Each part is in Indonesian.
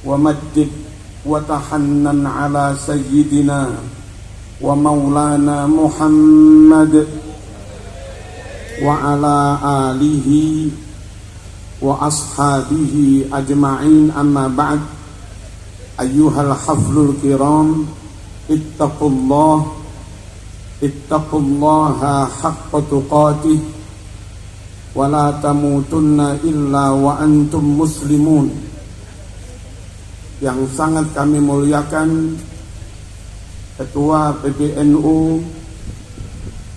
ومجد وتحنن على سيدنا ومولانا محمد وعلى آله وأصحابه أجمعين. أما بعد، أيها الحفل الكرام، اتقوا الله حق تقاته ولا تموتن إلا وأنتم مسلمون. Yang sangat kami muliakan Ketua PBNU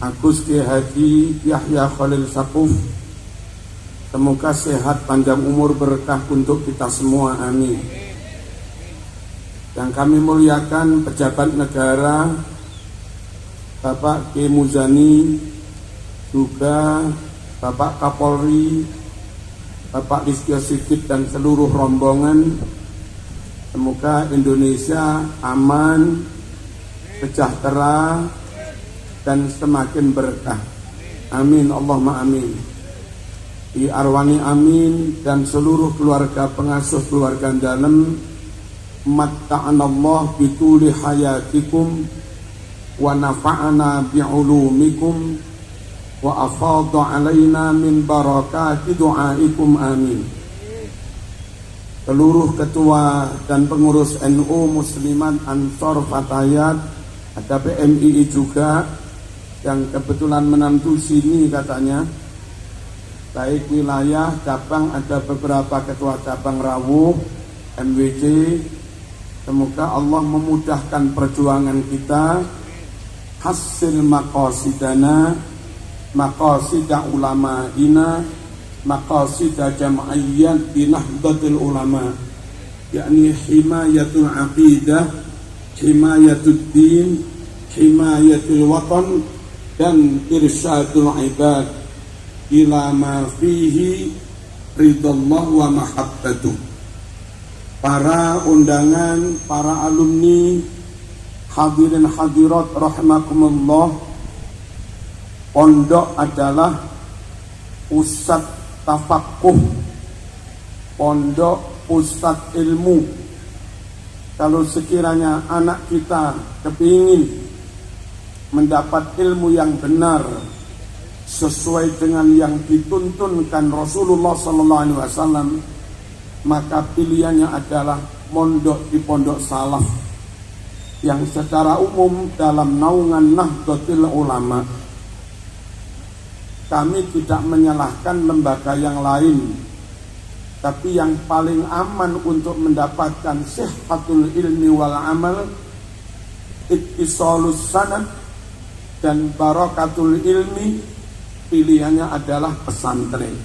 Agus Kyai Haji Yahya Khalil Saquf, semoga sehat panjang umur berkah untuk kita semua, amin. Yang kami muliakan pejabat negara Bapak Kyai Muzani, juga Bapak Kapolri, Bapak Listio Sigit dan seluruh rombongan. Semoga Indonesia aman, sejahtera, dan semakin berkah. Amin, Allahumma amin. Di arwani amin dan seluruh keluarga pengasuh keluarga dalam. Matta'anallah bituli hayatikum wa nafa'ana bi'ulumikum wa afadha alaina min barakati du'aikum, amin. Seluruh ketua dan pengurus NU Muslimat Ansor Fatayat, ada PMII juga yang kebetulan menantu sini katanya, baik wilayah cabang, ada beberapa ketua cabang Rawuh, MWC. Semoga Allah memudahkan perjuangan kita, hasil maqasidana, maqasida ulama'ina, maqasida jam'iyyat di Nahdlatul Ulama, yakni himayatul aqidah, himayatul din, himayatul watan, dan irsyadul ibad ila ma fihi ridallah wa mahabbatuh. Para undangan, para alumni, hadirin hadirat rahimakumullah, pondok adalah pusat tafakuh, pondok pusat ilmu. Kalau sekiranya anak kita kepingin mendapat ilmu yang benar sesuai dengan yang dituntunkan Rasulullah SAW, maka pilihannya adalah mondok di pondok salaf yang secara umum dalam naungan Nahdlatul Ulama. Kami tidak menyalahkan lembaga yang lain, tapi yang paling aman untuk mendapatkan sihhatul ilmi wal amal, ittisalus sanad, dan barakatul ilmi, pilihannya adalah pesantren.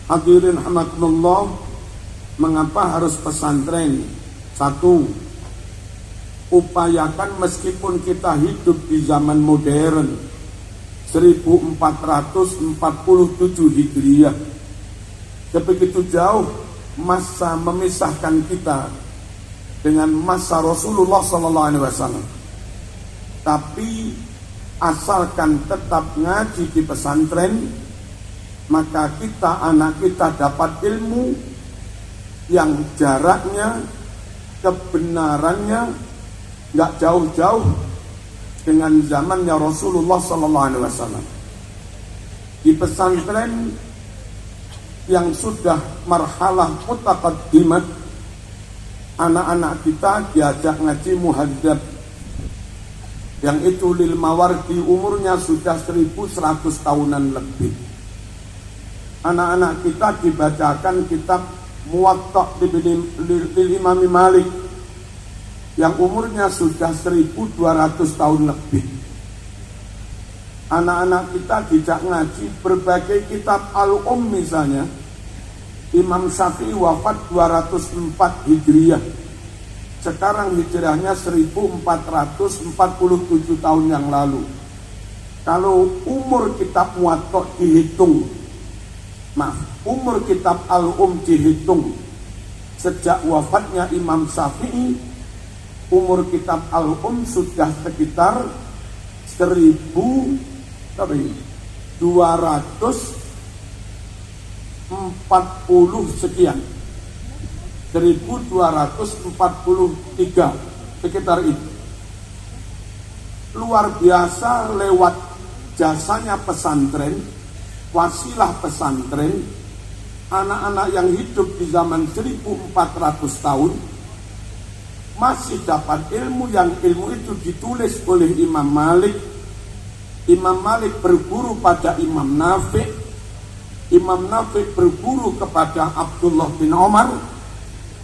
Hadirin rahmatullah, mengapa harus pesantren? Satu, upayakan meskipun kita hidup di zaman modern 1447 Hijriah, sebegitu jauh masa memisahkan kita dengan masa Rasulullah SAW. Tapi asalkan tetap ngaji di pesantren, maka kita, anak kita dapat ilmu yang jaraknya, kebenarannya nggak jauh-jauh dengan zamannya Rasulullah SAW. Di pesantren yang sudah marhalah mutaqaddimah, anak-anak kita diajak ngaji muhadzab, yang itu lil mawardi, umurnya sudah 1100 tahunan lebih. Anak-anak kita dibacakan kitab Muwatta' lil Imam Malik yang umurnya sudah 1200 tahun lebih. Anak-anak kita dijak ngaji berbagai kitab misalnya. Imam Syafi'i wafat 204 Hijriah. Sekarang hijrahnya 1447 tahun yang lalu. Kalau umur kitab Muwatta dihitung, umur kitab dihitung sejak wafatnya Imam Syafi'i, umur kitab sudah sekitar 1240 sekian. 1243 sekitar itu. Luar biasa lewat jasanya pesantren, wasilah pesantren, anak-anak yang hidup di zaman 1400 tahun masih dapat ilmu, yang ilmu itu ditulis oleh Imam Malik. Imam Malik berguru pada Imam Nafi', Imam Nafi' berguru kepada Abdullah bin Umar,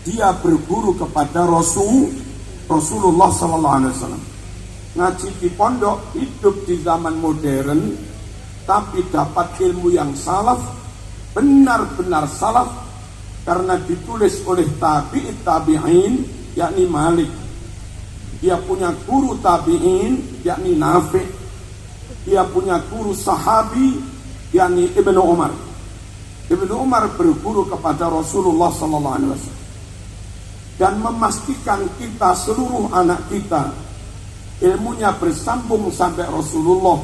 dia berguru kepada Rasulullah SAW. Ngaji di pondok, hidup di zaman modern, tapi dapat ilmu yang salaf, benar-benar salaf, karena ditulis oleh tabi'in, yakni Malik. Dia punya guru tabi'in, yakni Nafi'. Dia punya guru sahabi, yakni Ibnu Umar. Ibnu Umar berguru kepada Rasulullah SAW dan memastikan kita, seluruh anak kita, ilmunya bersambung sampai Rasulullah,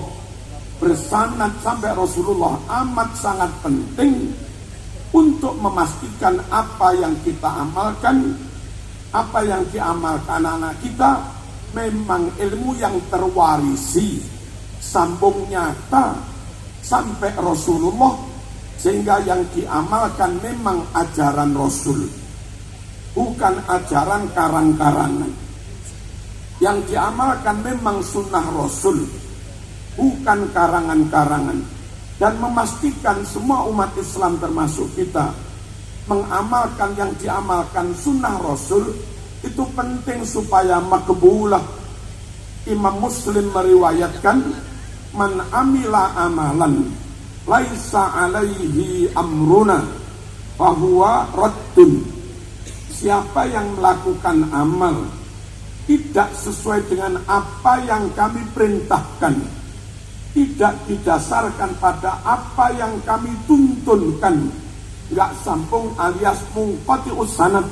bersanad sampai Rasulullah. Amat sangat penting untuk memastikan apa yang kita amalkan, apa yang diamalkan anak kita, memang ilmu yang terwarisi, sambung nyata sampai Rasulullah, sehingga yang diamalkan memang ajaran Rasul, bukan ajaran karang-karangan. Yang diamalkan memang sunnah Rasul, bukan karangan-karangan. Dan memastikan semua umat Islam termasuk kita mengamalkan yang diamalkan sunnah Rasul, itu penting supaya makbulah. Imam Muslim meriwayatkan, man amila amalan laisa alaihi amruna fahuwa raddun. Siapa yang melakukan amal tidak sesuai dengan apa yang kami perintahkan, tidak didasarkan pada apa yang kami tuntunkan, nggak sambung alias munqati'us sanad,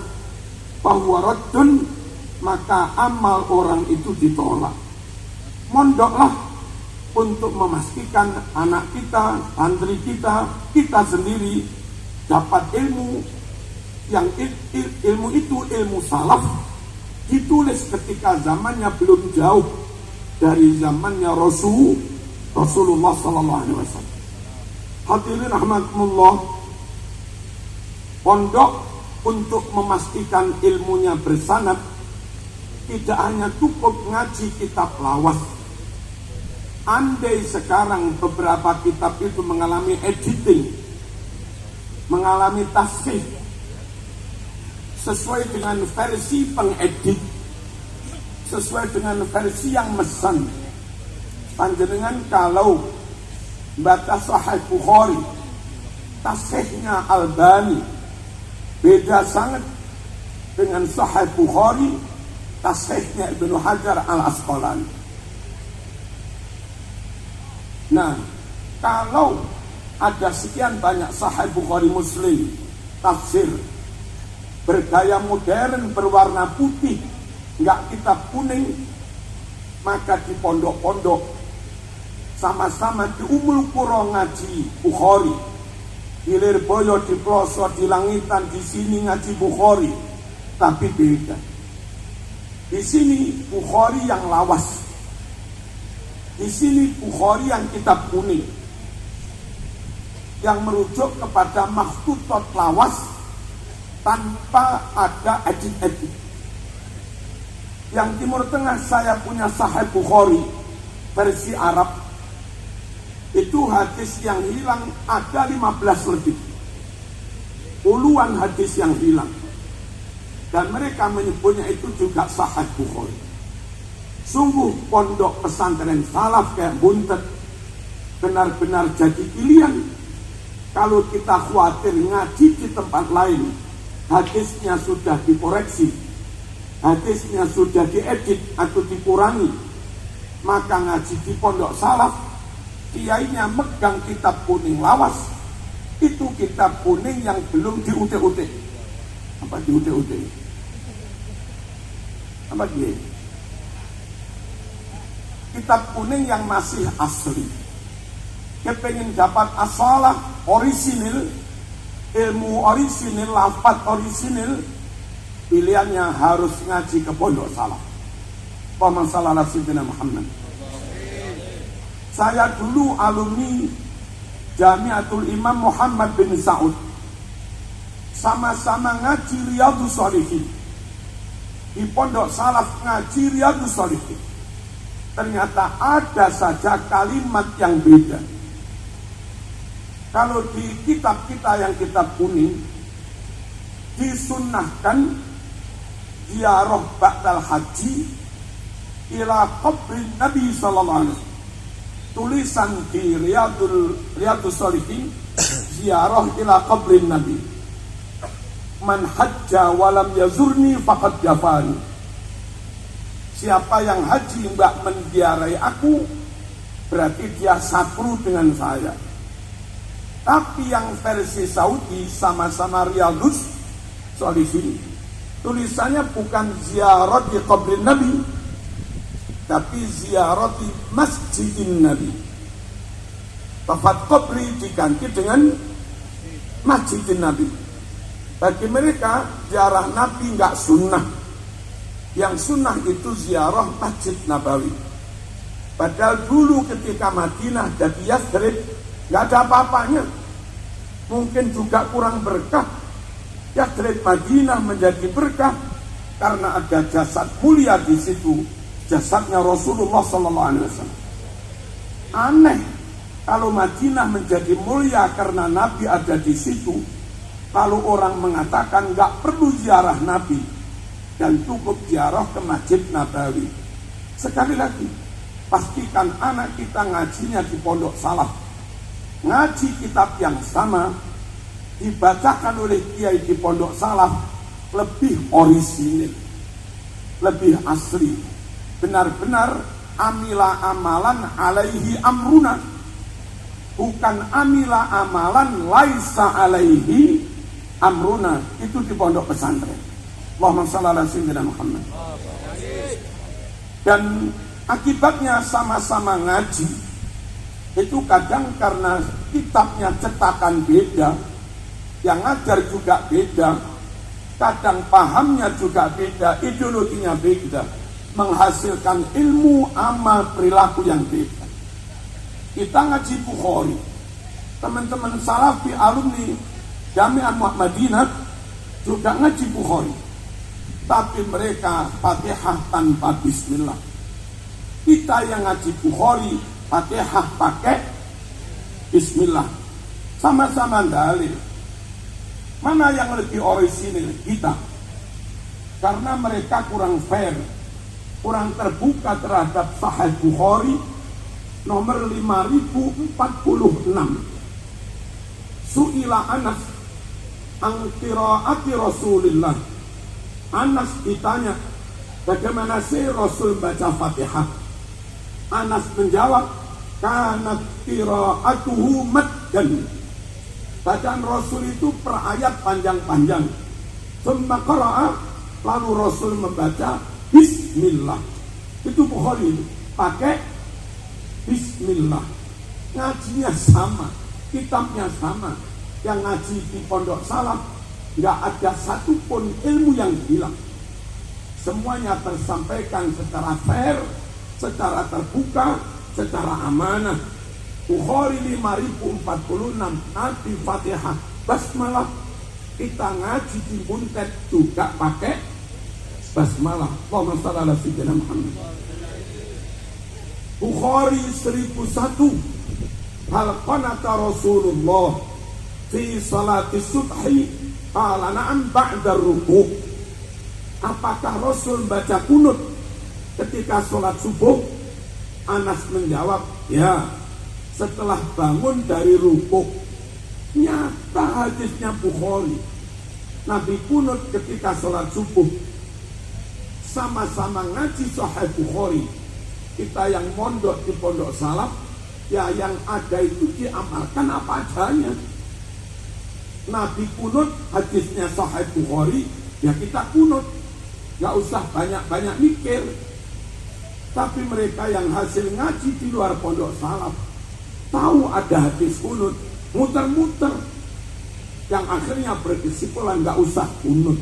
bahwa raddun, maka amal orang itu ditolak. Mondoklah untuk memastikan anak kita, santri kita, kita sendiri dapat ilmu, yang ilmu itu ilmu salaf, ditulis ketika zamannya belum jauh dari zamannya Rasulullah SAW. Hadirin rahmatullah, pondok untuk memastikan ilmunya bersanad tidak hanya cukup ngaji kitab lawas. Andai sekarang beberapa kitab itu mengalami editing, mengalami tasghif sesuai dengan versi pengedit, sesuai dengan versi yang mesan, panjenengan kalau baca Sahih Bukhari, tasghifnya Albani beda sangat dengan Sahih Bukhari, tasghifnya Ibnu Hajar Al-Asqalani. Nah, kalau ada sekian banyak Sahih Bukhari Muslim tafsir bergaya modern, berwarna putih, nggak kitab kuning, maka di pondok-pondok sama-sama di Umul Qura ngaji Bukhari, di Lirboyo, di Ploso, di Langitan, di sini ngaji Bukhari, tapi beda. Di sini Bukhari yang lawas, di sini Bukhari yang kitab kuning, yang merujuk kepada makhtutot lawas tanpa ada edit-edit. Yang Timur Tengah saya punya Sahih Bukhari versi Arab, itu hadis yang hilang ada 15 lebih, puluhan hadis yang hilang, dan mereka menyebutnya itu juga Sahih Bukhari. Sungguh pondok pesantren salaf kayak Buntet benar-benar jadi pilihan. Kalau kita khawatir ngaji di tempat lain, hadisnya sudah dikoreksi, hadisnya sudah diedit atau dikurangi, maka ngaji di pondok salaf, kiainya megang kitab kuning lawas, itu kitab kuning yang belum diutik-utik. Apa diutik-utik? Apa dia? Kitab kuning yang masih asli. Kepengen dapat asalah orisinil, ilmu orisinil, lafaz orisinil, pilihannya harus ngaji ke pondok salaf. Allahumma shalli ala sayyidina Muhammad. Saya dulu alumni Jamiatul Imam Muhammad bin Saud. Sama-sama ngaji Riyadhus Shalihin. Di pondok salaf ngaji Riyadhus Shalihin. Ternyata ada saja kalimat yang beda. Kalau di kitab kita yang kitab kuning disunnahkan ziarah ba'dal haji ila qabrin Nabi sallallahu alaihi wasallam. Tulisan di Riyadhus Shalihin, ziarah ila qabrin Nabi. Man hajja walam yazurni faqad jafani. Siapa yang haji enggak menziarahi aku, berarti dia sakru dengan saya. Tapi yang versi Saudi sama-sama Riyadhus Shalihin, tulisannya bukan ziarah di qabrin Nabi, tapi ziarah di Masjidin Nabi. Tempat qabri diganti dengan Masjidin Nabi. Bagi mereka ziarah Nabi enggak sunnah. Yang sunnah itu ziarah Masjid Nabawi. Padahal dulu ketika Madinah jadi Yathrib nggak ada apa-apanya. Mungkin juga kurang berkah. Yathrib Madinah menjadi berkah karena ada jasad mulia di situ, jasadnya Rasulullah SAW. Aneh kalau Madinah menjadi mulia karena Nabi ada di situ. Lalu orang mengatakan nggak perlu ziarah Nabi dan cukup ziarah ke Masjid Nabawi. Sekali lagi, pastikan anak kita ngajinya di pondok salaf. Ngaji kitab yang sama dibacakan oleh kiai di pondok salaf lebih orisinil, lebih asli. Benar-benar amila amalan alaihi amruna, bukan amila amalan laisa alaihi amruna. Itu di pondok pesantren. Allahumma shalli ala sayyidina Muhammad. Dan akibatnya sama-sama ngaji. Itu kadang karena kitabnya cetakan beda, yang ngajar juga beda, kadang pahamnya juga beda, ideologinya beda, menghasilkan ilmu, amal, perilaku yang beda. Kita ngaji Bukhari, teman-teman salafi alumni Jami'ah Muhammadiyah juga ngaji Bukhari, tapi mereka Fatihah tanpa bismillah. Kita yang ngaji Bukhari Fatihah pakai bismillah. Sama-sama dalil. Mana yang lebih orisinil? Kita. Karena mereka kurang fair, kurang terbuka terhadap Sahih Bukhari nomor 5046. Su'ila Anas an qiraati Rasulillah. Anas ditanya, bagaimana sih Rasul baca Fatihah? Anas menjawab, kanat qiraatuhu maddan. Bacaan Rasul itu per ayat panjang-panjang. Tsumma qara'a, lalu Rasul membaca bismillah. Itu Bukhari itu, pakai bismillah. Ngajinya sama, kitabnya sama. Yang ngaji di pondok salaf nggak ada satupun ilmu yang hilang. Semuanya tersampaikan secara fair, secara terbuka, secara amanah. Bukhari 5046 Nabi Fatihah basmalah. Kita ngaji di Buntet juga pakai basmalah. Allahumma shalli ala sayyidina Muhammad. Bukhari 1001 hal qanata Rasulullah fi salati subhi qala na'am ba'da ruku'. Apakah Rasul baca kunut ketika sholat subuh? Anas menjawab, ya, setelah bangun dari rukuk. Nyata hadisnya Bukhari. Nabi kunut ketika sholat subuh. Sama-sama ngaji Sahih Bukhari. Kita yang mondok di pondok salaf, ya yang ada itu diamalkan apa adanya. Nabi kunut, hadisnya Sahih Bukhari, ya kita kunut. Gak usah banyak-banyak mikir. Tapi mereka yang hasil ngaji di luar pondok salaf tahu ada hadis kunut, muter-muter, yang akhirnya berkesimpulan gak usah kunut.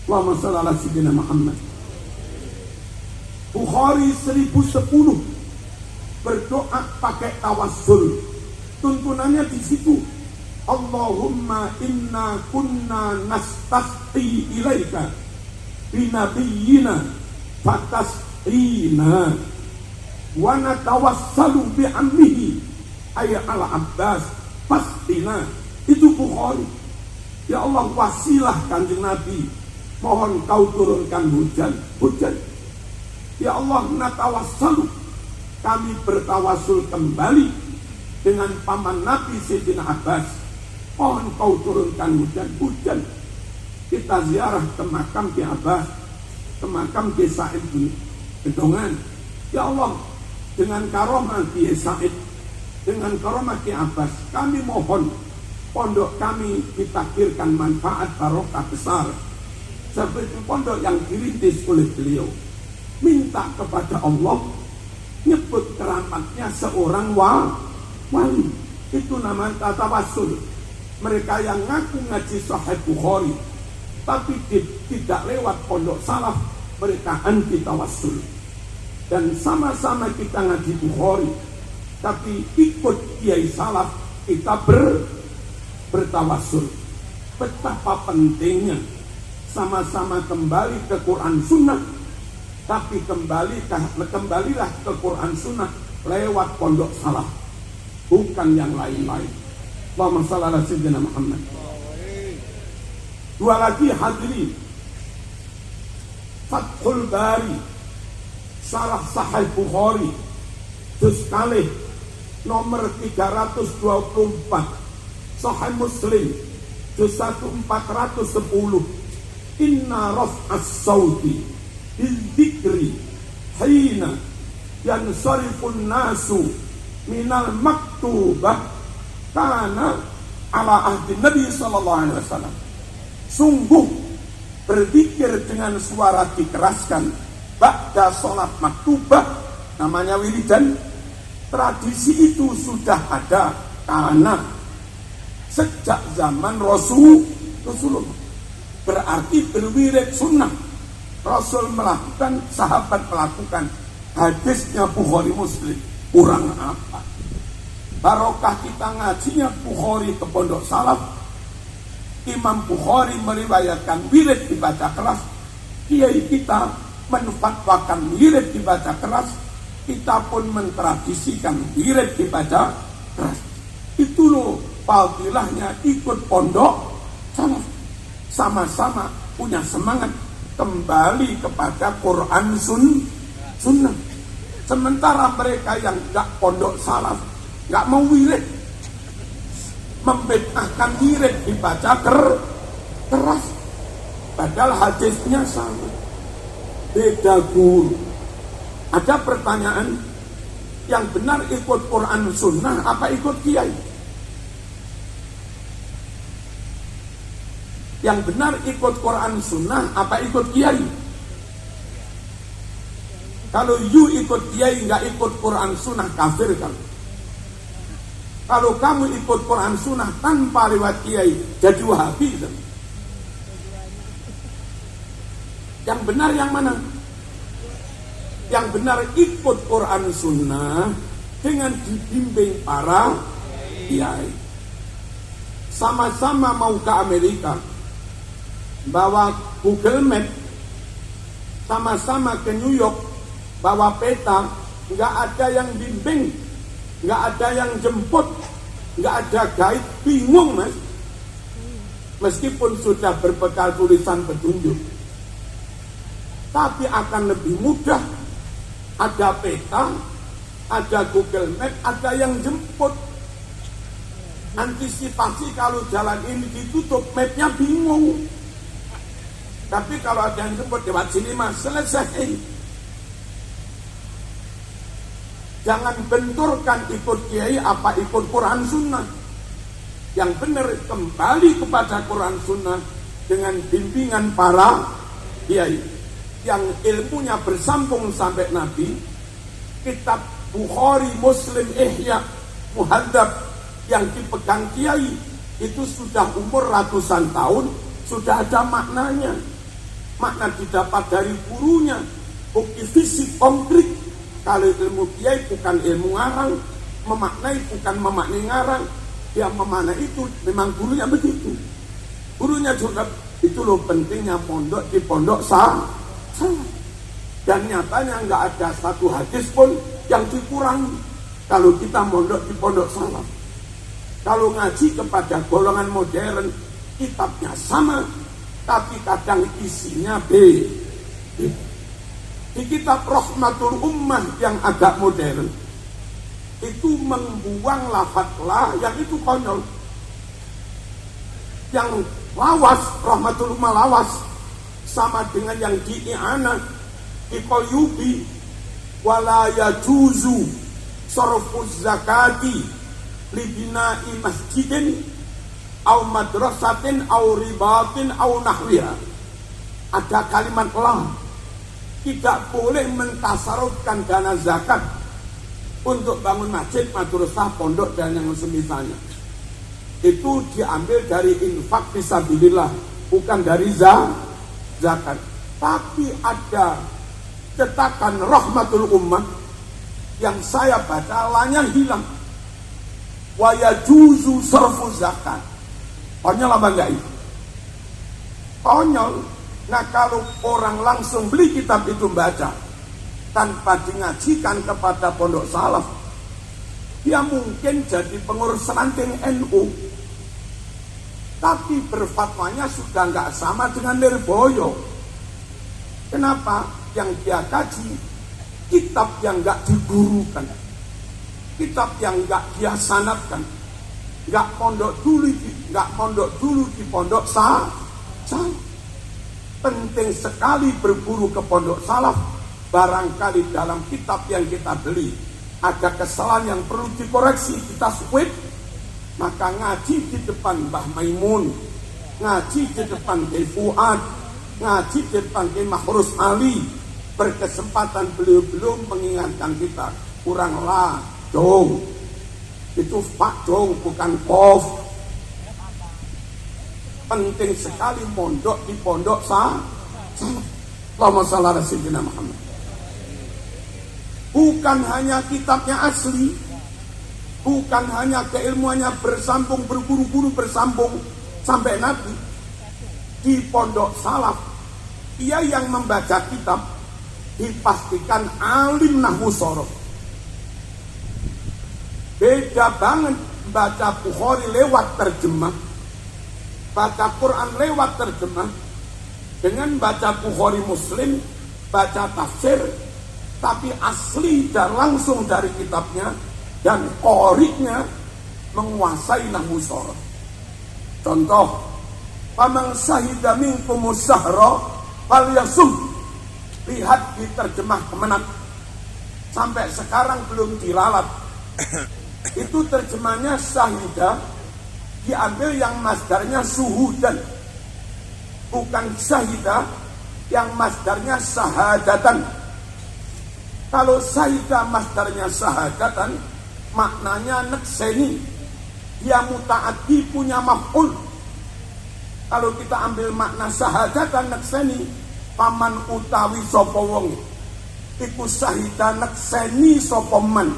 Allahumma shalli ala sayyidina Muhammad. Bukhari 1010 berdoa pakai tawassul. Tuntunannya di situ. Allahumma inna kunna nastasqi ilaika binabiyyina fatasqina wa natawassalu bi ammihi ay ala Abbas fasqina. Itu Bukhari. Ya Allah, wasilah Kanjeng Nabi, mohon kau turunkan hujan. Ya Allah, natawassalu, kami bertawasul kembali dengan paman Nabi Sayyidina Abbas, mohon kau turunkan hujan. Kita ziarah ke makam Ki Abbas, ke makam Ki Said bin Gedongan. Ya Allah, dengan karomah Ki Said, dengan karomah Ki Abbas, kami mohon pondok kami ditakdirkan manfaat barokah besar seperti pondok yang dirintis oleh beliau. Minta kepada Allah nyebut keramatnya seorang wali. Itu namanya tawassul. Mereka yang ngaku ngaji Sahih Bukhari tapi tidak lewat pondok salaf, mereka anti tawassul. Dan sama-sama kita ngaji Bukhari tapi ikut kiai salaf, kita bertawassul. Betapa pentingnya sama-sama kembali ke Quran Sunnah, tapi kembalilah ke Quran Sunnah lewat pondok salaf, bukan yang lain-lain. Allahumma shalli ala sayyidina Muhammad. Dua lagi hadirin, Fathul Bari Syarah Sahih Bukhari juz kalih nomor 324, Sahih Muslim juz 1 410. Inna raf'as sauti bidzikri hina yansarifun nasu minal maktubah kana ala ahdi Nabi sallallahu alaihi wasallam. Sungguh berzikir dengan suara dikeraskan ba'da salat maktubah, namanya wiridan, tradisi itu sudah ada karena sejak zaman Rasulullah. Berarti berwirid sunnah. Rasul melakukan, sahabat melakukan. Hadisnya Bukhari Muslim, kurang apa? Barokah kita ngajinya Bukhari ke pondok salaf. Imam Bukhari meriwayatkan wirid dibaca keras. Kiai kita menfatwakan wirid dibaca keras. Kita pun mentradisikan wirid dibaca keras. Itu loh fadilahnya ikut pondok salaf. Sama-sama punya semangat kembali kepada Quran Sunnah. Sementara mereka yang gak pondok salaf, gak mau wirid, membid'ahkan wirid dibaca keras, padahal hadisnya sama, beda guru. Ada pertanyaan, yang benar ikut Quran Sunnah apa ikut kiai? Yang benar ikut Quran Sunnah apa ikut kiai? Kalau you ikut kiai nggak ikut Quran Sunnah, kafir kan? Kalau kamu ikut Quran Sunnah tanpa lewat kiai, jadi Wahabi kan? Yang benar yang mana? Yang benar ikut Quran Sunnah dengan dibimbing para kiai. Sama-sama mau ke Amerika, bawa Google Map, sama-sama ke New York, bawa peta, nggak ada yang bimbing, nggak ada yang jemput, nggak ada guide, bingung mas. Meskipun sudah berbekal tulisan petunjuk, tapi akan lebih mudah. Ada peta, ada Google Map, ada yang jemput. Antisipasi kalau jalan ini ditutup, mapnya bingung. Tapi kalau ada yang jemput lewat sini mas, selesai. Jangan benturkan ikut kiai apa ikut Quran Sunnah. Yang benar kembali kepada Quran Sunnah dengan bimbingan para kiai yang ilmunya bersambung sampai Nabi. Kitab Bukhari, Muslim, Ihya, Muhadzab yang dipegang kiai itu sudah umur ratusan tahun, sudah ada maknanya. makna didapat dari gurunya, bukti fisik konkret. Kalau ilmu kiai bukan ilmu ngarang, memaknai bukan memaknai ngarang, dia memaknai itu memang gurunya begitu. Gurunya juga itu loh pentingnya pondok di pondok salah. Dan nyatanya nggak ada satu hadis pun yang dikurangi kalau kita mondok di pondok salah. Kalau ngaji kepada golongan modern, kitabnya sama, tapi kadang isinya beda. Di kitab Rahmatul Ummah yang agak modern, itu membuang lafaz la yang itu konyol. Yang lawas, Rahmatul Ummah lawas, sama dengan yang di i'anah, di Qayyubi, wala yajuzu sarfuz zakati libina'i masjidin au madrasatin au ribatin au nahwiha. Ada kalimat la, tidak boleh mentasarufkan dana zakat untuk bangun masjid, madrasah, pondok dan yang semisalnya. Itu diambil dari infak fisabilillah, bukan dari zakat. Tapi ada cetakan Rahmatul Ummah yang saya baca lanya hilang. Wa yajuzu sarfu zakat. Konyol apa enggak itu? Konyol. Nah kalau orang langsung beli kitab itu baca tanpa dingajikan kepada pondok salaf, dia mungkin jadi pengurus ranting NU, tapi berfatwanya sudah enggak sama dengan Lirboyo. Kenapa? Yang dia kaji kitab yang enggak digurukan, kitab yang enggak dia sanadkan, enggak pondok dulu di pondok salaf. Penting sekali berburu ke pondok salaf. Barangkali dalam kitab yang kita beli ada kesalahan yang perlu dikoreksi, kita sweep, maka ngaji di depan Mbah Maimun, ngaji di depan Kiai Fuad, ngaji di depan Kiai Mahrus Ali, berkesempatan beliau belum mengingatkan kita, kurang lah dong, itu pak dong, bukan kof. Penting sekali mondok di pondok salaf. Allahumma shalli ala sayyidina Muhammad. Bukan hanya kitabnya asli, bukan hanya keilmuannya bersambung, berguru-guru bersambung sampai Nabi. Di pondok salaf, ia yang membaca kitab dipastikan alim nahwu shorof. Beda banget baca Bukhari lewat terjemah, baca Quran lewat terjemah, dengan baca Bukhari Muslim, baca tafsir, tapi asli dan langsung dari kitabnya, dan qori'nya menguasai nahwu shorof. Contoh, faman syahida minkumus syahra falyasum. Lihat di terjemah Kemenak, sampai sekarang belum diralat. Itu terjemahnya syahida, diambil yang masdarnya suhudan, bukan syahida yang masdarnya syahadatan. Kalau syahida masdarnya syahadatan, maknanya nekseni, dia muta'addi, punya maf'ul. Kalau kita ambil makna syahadatan nekseni, paman utawi sapa wong iku syahida nekseni sapa man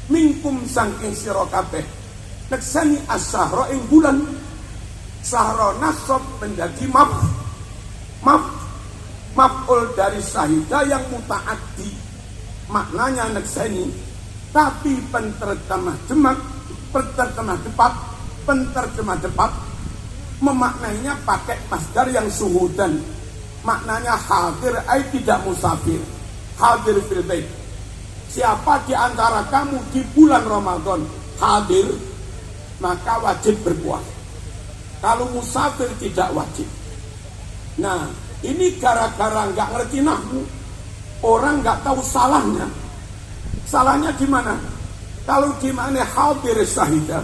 minkum saking sira kabeh, nekseni as-syahra ing bulan. Syahra nasab menjadi maf'ul dari syahida yang muta'addi, maknanya nekseni. Tapi penterjemah depan memaknainya pakai masdar yang suhudan, maknanya hadir, tidak musafir, hadir fil bait. Siapa di antara kamu di bulan Ramadan hadir, maka wajib berpuasa. Kalau musafir tidak wajib. Nah, ini gara-gara nggak ngerti nahwu, orang nggak tahu salahnya. Salahnya di mana? Kalau di mana hadir syahida,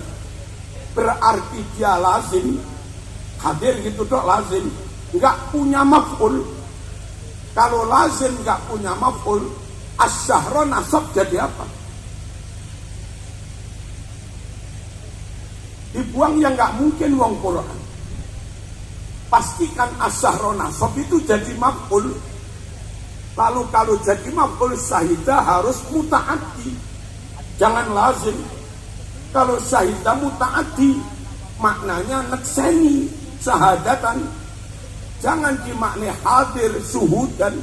berarti dia lazim hadir gitu dok, lazim, nggak punya maf'ul. Kalau lazim nggak punya maf'ul, as-syahra nasab jadi apa? Dibuang yang nggak mungkin wong Quran. pastikan as-sahro nasab itu jadi maf'ul. Lalu kalau jadi maf'ul syahidah harus muta'addi, jangan lazim. Kalau syahidah muta'addi maknanya nekseni syahadatan, jangan dimaknai hadir suhudan.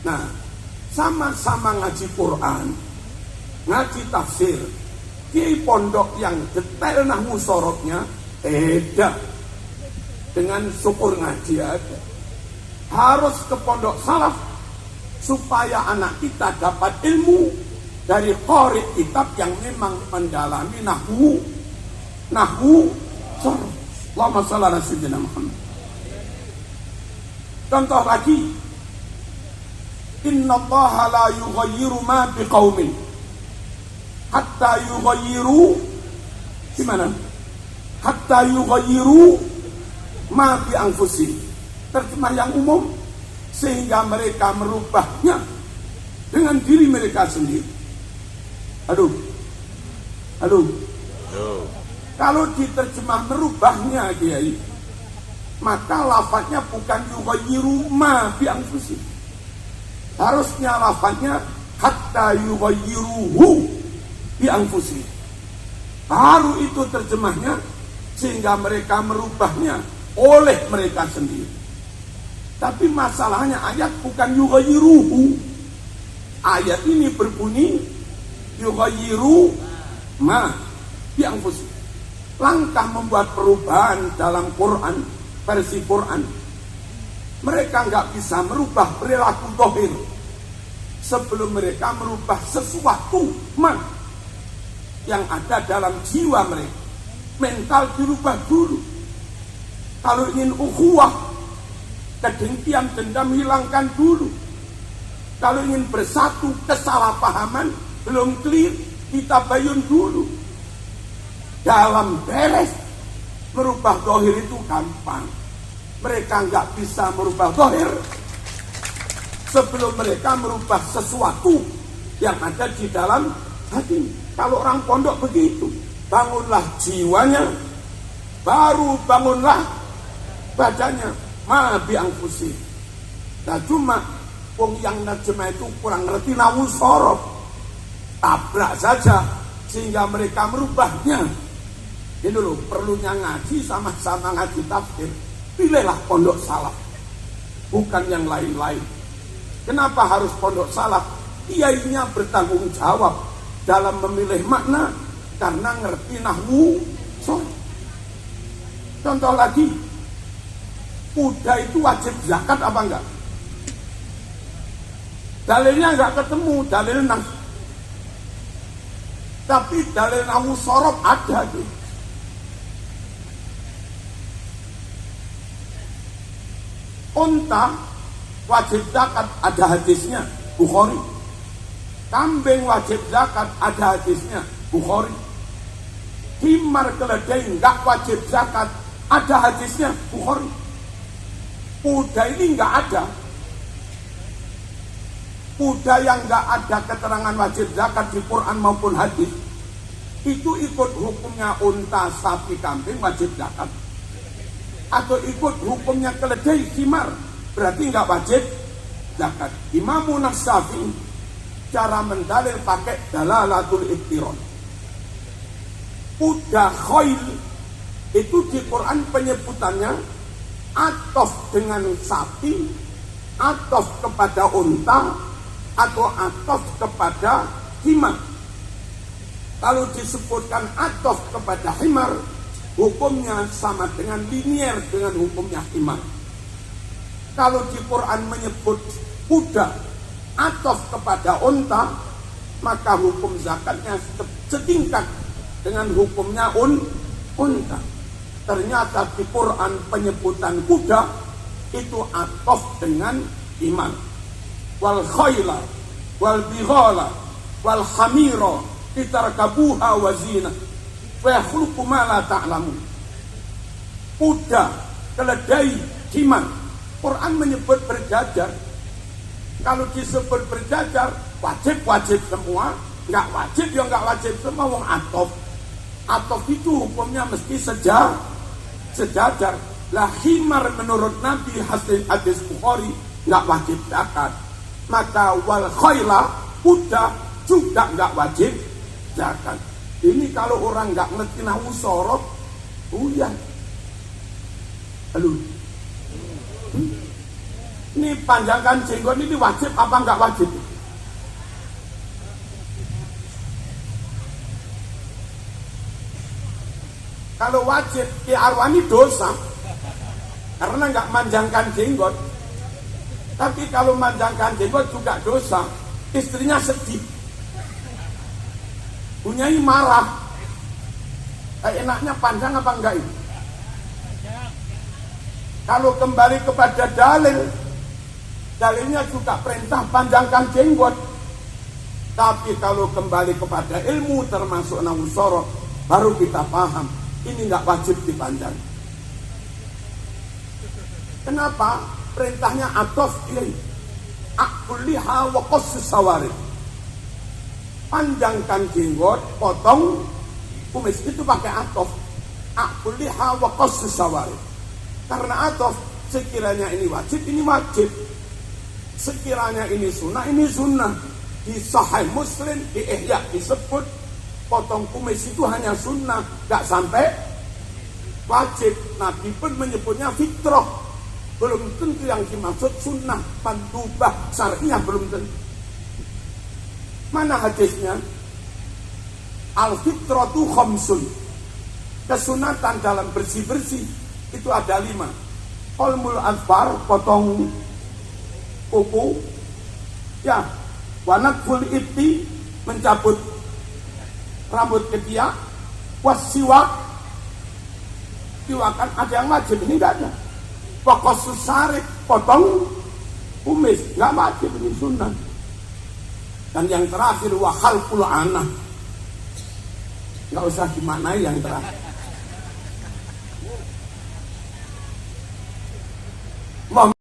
Nah, sama-sama ngaji Quran, ngaji tafsir, di pondok yang detail nahwu sorotnya beda dengan syukur ngaji ada. Harus ke pondok salaf supaya anak kita dapat ilmu dari qari kitab yang memang mendalami nahwu sorot. Allahumma shalli ala sayyidina Muhammad. Contoh lagi, inna Allaha la yughayyiru ma biqaumin hatta yughayyiru gimana? Hatta yughayyiru ma bi anfusihim. Terjemah yang umum, sehingga mereka merubahnya dengan diri mereka sendiri. Aduh. Kalau diterjemah merubahnya, Kiai, maka lafadznya bukan yughayyiru ma bi anfusihim. Harusnya lafadznya hatta yughayyiruhu bi anfusihim. Baru itu terjemahnya, sehingga mereka merubahnya oleh mereka sendiri. Tapi masalahnya ayat bukan yughayyiruhu. Ayat ini berbunyi yughayyiru ma bi anfusihim. Langkah membuat perubahan dalam Quran, versi Quran, mereka nggak bisa merubah perilaku zahir sebelum mereka merubah sesuatu yang ada dalam jiwa mereka. Mental dirubah dulu. Kalau ingin ukhuwah, kedengkian, dendam hilangkan dulu. Kalau ingin bersatu, kesalahpahaman belum clear, kita bayun dulu. Dalam beres, merubah zahir itu gampang. Mereka nggak bisa merubah zahir sebelum mereka merubah sesuatu yang ada di dalam hati. Kalau orang pondok begitu, bangunlah jiwanya, baru bangunlah badannya. Ma bi anfusihim. Nah, cuma wong yang nerjemah itu kurang ngerti nahwu sorot, tabrak saja sehingga mereka merubahnya. Ini loh, perlunya ngaji sama-sama ngaji tafsir. Pilihlah pondok salaf, bukan yang lain-lain. Kenapa harus pondok salaf? Kiainya bertanggung jawab dalam memilih makna karena ngerti nahwu sorot. Contoh lagi, kuda itu wajib zakat apa enggak? Dalilnya enggak ketemu, dalil nas. Tapi dalil nahwu sorot ada tuh. Unta wajib zakat ada hadisnya, Bukhari. Kambing wajib zakat ada hadisnya, Bukhari. Himar keledai enggak wajib zakat ada hadisnya, Bukhari. Kuda ini enggak ada. Kuda yang enggak ada keterangan wajib zakat di Quran maupun hadis, itu ikut hukumnya unta, sapi, kambing wajib zakat. Atau ikut hukumnya keledai, himar, berarti enggak wajib zakat. Imam Syafi'i cara mendalil pakai dalalatul iqtiran. Kuda khail itu di Quran penyebutannya atof dengan sapi, atof kepada unta, atau atof kepada himar. Kalau disebutkan atof kepada himar, hukumnya sama dengan linier dengan hukumnya himar. Kalau di Quran menyebut kuda atof kepada unta, maka hukum zakatnya setingkat dengan hukumnya unta. Ternyata di Quran penyebutan kuda itu atof dengan iman. Wal khayla wal bighala wal hamira litarkabuha wa zina wa yakhluqu ma la ta'lamun. Kuda, keledai, himan. Quran menyebut berjajar. Kalau disebut berjajar, wajib semua, enggak wajib ya enggak wajib semua, wong atof. Atof itu hukumnya mesti sejajar. Lah himar menurut Nabi hasil hadis Bukhari nggak wajib zakat. Maka wal khayla kuda juga nggak wajib zakat. Ini kalau orang nggak ngerti nahwu sorof, uyan. Halo. Ini panjangkan jenggot ini wajib apa nggak wajib? Kalau wajib, Ki Arwani dosa karena nggak manjangkan jenggot. Tapi kalau manjangkan jenggot juga dosa. Istrinya sedih, Bunyai marah. Enaknya panjang apa enggak ini? Kalau kembali kepada dalilnya juga perintah panjangkan jenggot. Tapi kalau kembali kepada ilmu termasuk nahwu sorof, baru kita paham ini nggak wajib dipanjang. Kenapa? Perintahnya atof ilaih. Akuliha wa qassus sawarib. Panjangkan jenggot, potong kumis, itu pakai atof. Akuliha wa qassus sawarib. Karena atof, sekiranya ini wajib, ini wajib. Sekiranya ini sunnah, ini sunnah. Di Sahih Muslim, di Ihya disebut potong kumis itu hanya sunnah, gak sampai wajib. Nabi pun menyebutnya fitrah. Belum tentu yang dimaksud sunnah, mandubah, syariah belum tentu. Mana hadisnya? Al-fitratu khamsun. Kesunatan dalam bersih-bersih itu ada 5. Qalmul adfar, potong kuku. Ya, wanakful ibti, mencabut rambut ketiak. Wasiwak, siwakan ada yang wajib, ini tidak ada. Waqasus sarif, potong kumis, nggak wajib, ini sunnah. Dan yang terakhir wa khalqul anah, nggak usah dimaknai yang terakhir.